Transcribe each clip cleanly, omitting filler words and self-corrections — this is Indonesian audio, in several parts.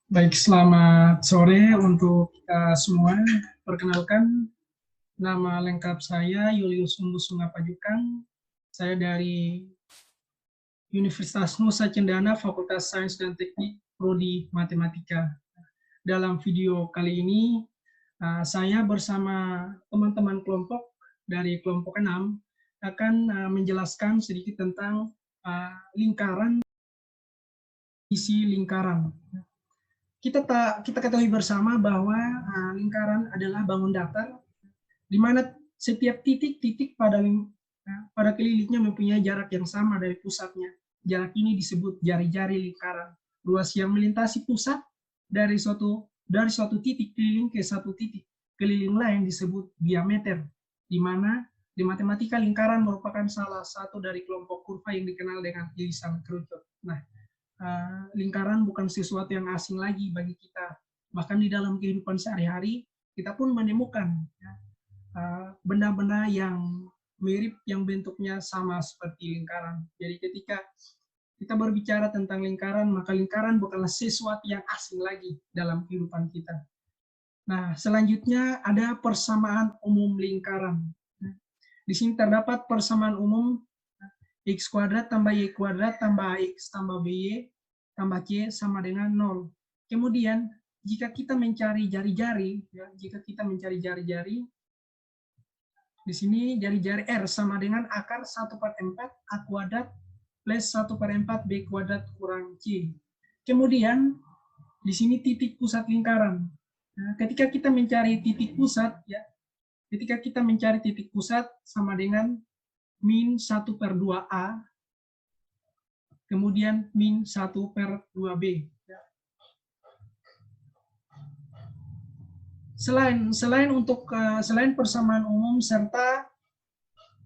Baik, selamat sore untuk kita semua. Perkenalkan, nama lengkap saya Julius Umbussunga Pajukang. Saya dari Universitas Nusa Cendana, Fakultas Sains dan Teknik, Prodi Matematika. Dalam video kali ini, saya bersama teman-teman kelompok dari kelompok 6 akan menjelaskan sedikit tentang lingkaran, isi lingkaran. Kita ketahui bersama bahwa lingkaran adalah bangun datar, di mana setiap titik-titik pada kelilingnya mempunyai jarak yang sama dari pusatnya. Jarak ini disebut jari-jari lingkaran. Ruas yang melintasi pusat dari suatu titik keliling ke satu titik keliling lain disebut diameter, di mana di matematika lingkaran merupakan salah satu dari kelompok kurva yang dikenal dengan irisan kerucut. Nah, lingkaran bukan sesuatu yang asing lagi bagi kita. Bahkan di dalam kehidupan sehari-hari, kita pun menemukan benda-benda yang mirip, yang bentuknya sama seperti lingkaran. Jadi ketika kita berbicara tentang lingkaran, maka lingkaran bukanlah sesuatu yang asing lagi dalam kehidupan kita. Nah, selanjutnya ada persamaan umum lingkaran. Di sini terdapat persamaan umum X kuadrat tambah Y kuadrat tambah AX tambah BY tambah C sama dengan 0. Kemudian, jika kita mencari jari-jari, di sini jari-jari R sama dengan akar 1/4 A kuadrat plus 1/4 B kuadrat kurang C. Kemudian, di sini titik pusat lingkaran. Nah, ketika kita mencari titik pusat, sama dengan min 1/2A, kemudian min 1/2B. Selain persamaan umum serta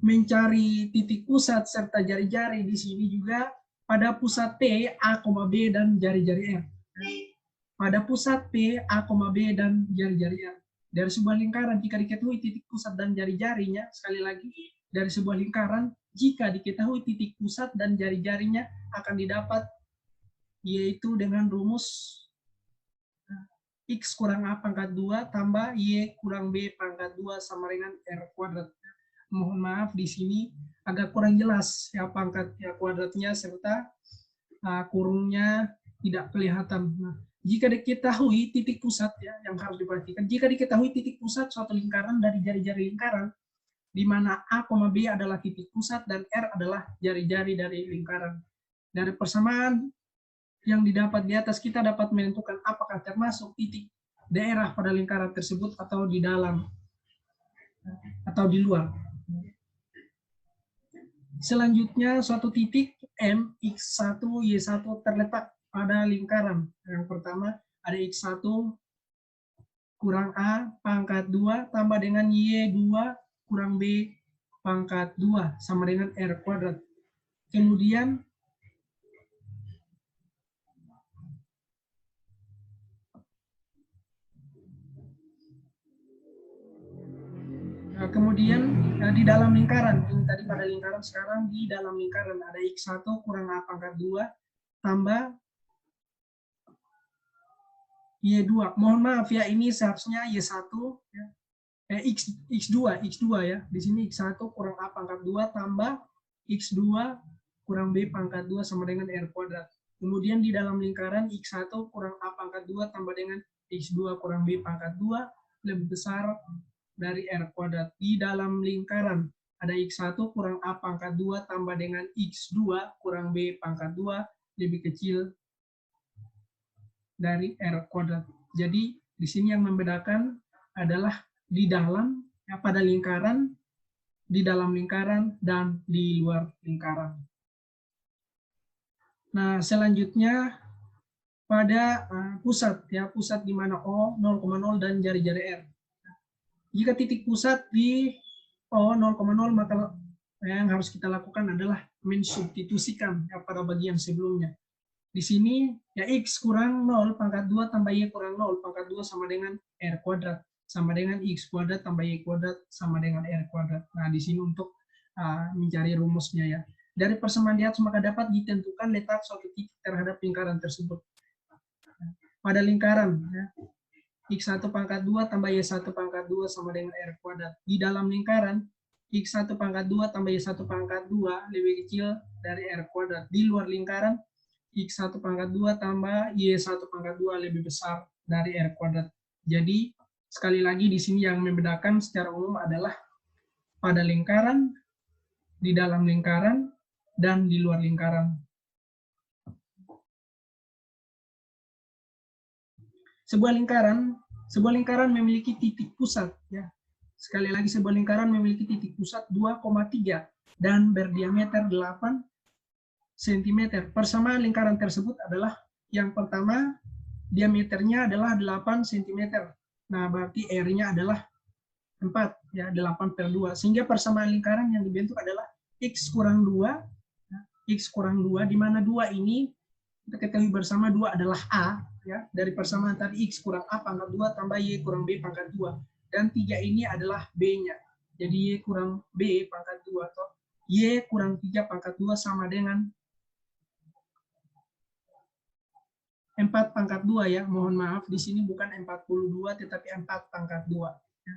mencari titik pusat serta jari-jari, di sini juga pada pusat P, A, B dan jari-jari R. Pada pusat P, A, B dan jari-jari R. Dari sebuah lingkaran, jika diketahui titik pusat dan jari-jarinya, sekali lagi, dari sebuah lingkaran, jika diketahui titik pusat dan jari-jarinya akan didapat, yaitu dengan rumus X kurang A pangkat 2 tambah Y kurang B pangkat 2 sama dengan R kuadrat. Mohon maaf di sini agak kurang jelas ya pangkat ya kuadratnya serta kurungnya tidak kelihatan. Nah, jika diketahui titik pusat ya yang harus diperhatikan, jika diketahui titik pusat suatu lingkaran dari jari-jari lingkaran, di mana A, B adalah titik pusat dan R adalah jari-jari dari lingkaran. Dari persamaan yang didapat di atas, kita dapat menentukan apakah termasuk titik daerah pada lingkaran tersebut atau di dalam atau di luar. Selanjutnya, suatu titik M, X1, Y1 terletak pada lingkaran. Yang pertama, ada X1 kurang A pangkat 2 tambah dengan Y2 kurang B pangkat 2 sama dengan R kuadrat. Kemudian, di dalam lingkaran, ini tadi pada lingkaran, sekarang di dalam lingkaran ada X1 kurang A pangkat 2 tambah Y2. Mohon maaf ya, ini seharusnya Y1 ya. X2 ya. Di sini X1 kurang A pangkat 2 tambah X2 kurang B pangkat 2 sama dengan R kuadrat. Kemudian di dalam lingkaran X1 kurang A pangkat 2 tambah dengan X2 kurang B pangkat 2 lebih besar dari R kuadrat. Di dalam lingkaran ada X1 kurang A pangkat 2 tambah dengan X2 kurang B pangkat 2 lebih kecil dari R kuadrat. Jadi di sini yang membedakan adalah di dalam, ya, pada lingkaran, di dalam lingkaran, dan di luar lingkaran. Nah, selanjutnya pada pusat, ya, pusat di mana O 0,0 dan jari-jari R. Jika titik pusat di O 0,0, maka yang harus kita lakukan adalah mensubstitusikan ya, pada bagian sebelumnya. Di sini ya X kurang 0 pangkat 2 tambah Y kurang 0 pangkat 2 sama dengan R kuadrat. Sama dengan X kuadrat tambah Y kuadrat sama dengan R kuadrat. Nah, di sini untuk mencari rumusnya ya. Dari persamaan di atas maka dapat ditentukan letak suatu titik terhadap lingkaran tersebut. pada lingkaran. Ya. X1 pangkat 2 tambah Y1 pangkat 2 sama dengan R kuadrat. Di dalam lingkaran, X1 pangkat 2 tambah Y1 pangkat 2 lebih kecil dari R kuadrat. Di luar lingkaran, X1 pangkat 2 tambah Y1 pangkat 2 lebih besar dari R kuadrat. Jadi, sekali lagi di sini yang membedakan secara umum adalah pada lingkaran, di dalam lingkaran, dan di luar lingkaran. Sebuah lingkaran memiliki titik pusat. Ya. Sekali lagi, sebuah lingkaran memiliki titik pusat 2,3 dan berdiameter 8 cm. Persamaan lingkaran tersebut adalah yang pertama, diameternya adalah 8 cm. Nah, berarti R-nya adalah 4, ya, 8 per 2. Sehingga persamaan lingkaran yang dibentuk adalah X kurang 2, X kurang 2, di mana 2 ini kita ketahui bersama 2 adalah A, ya, dari persamaan tadi X kurang A pangkat 2 tambah Y kurang B pangkat 2. Dan 3 ini adalah B-nya. Jadi Y kurang B pangkat 2 atau Y kurang 3 pangkat 2 sama dengan 4 pangkat 2 ya. Mohon maaf, di sini bukan 42 tetapi 4 pangkat 2. Ya,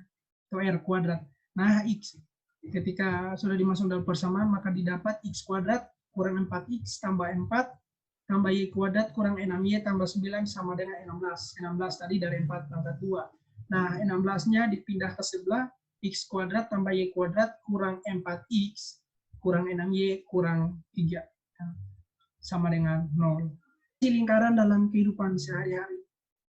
atau R kuadrat. Nah, X ketika sudah dimasukkan dalam persamaan maka didapat X kuadrat kurang 4X tambah 4 tambah Y kuadrat kurang 6Y tambah 9 sama dengan 16. 16 tadi dari 4 pangkat 2. Nah, 16-nya dipindah ke sebelah, X kuadrat tambah Y kuadrat kurang 4X kurang 6Y kurang 3. Sama dengan 0. Lingkaran dalam kehidupan sehari-hari.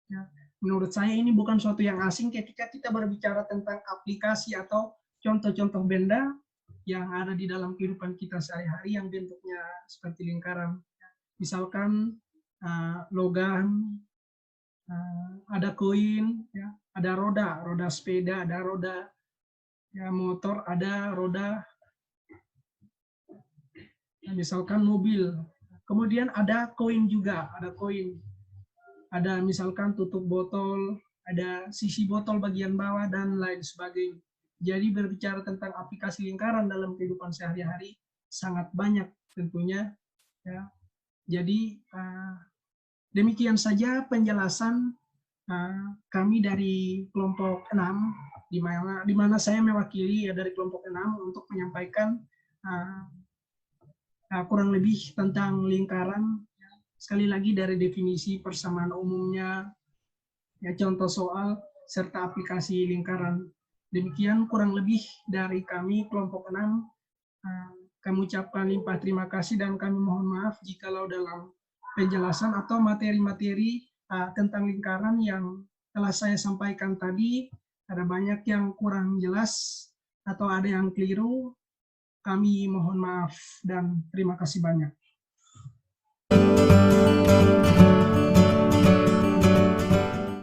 Ya, menurut saya ini bukan suatu yang asing ketika kita berbicara tentang aplikasi atau contoh-contoh benda yang ada di dalam kehidupan kita sehari-hari yang bentuknya seperti lingkaran. Misalkan logam, ada koin, ya, ada roda sepeda, ada roda ya, motor, ada roda, ya, misalkan mobil. Kemudian ada koin juga, ada koin. Ada misalkan tutup botol, ada sisi botol bagian bawah, dan lain sebagainya. Jadi berbicara tentang aplikasi lingkaran dalam kehidupan sehari-hari sangat banyak tentunya. Ya. Jadi demikian saja penjelasan kami dari kelompok 6, di mana saya mewakili ya dari kelompok 6 untuk menyampaikan kurang lebih tentang lingkaran. Sekali lagi dari definisi persamaan umumnya, ya, contoh soal, serta aplikasi lingkaran. Demikian kurang lebih dari kami kelompok 6. Kami ucapkan limpah terima kasih dan kami mohon maaf jikalau dalam penjelasan atau materi-materi tentang lingkaran yang telah saya sampaikan tadi ada banyak yang kurang jelas atau ada yang keliru. Kami mohon maaf dan terima kasih banyak.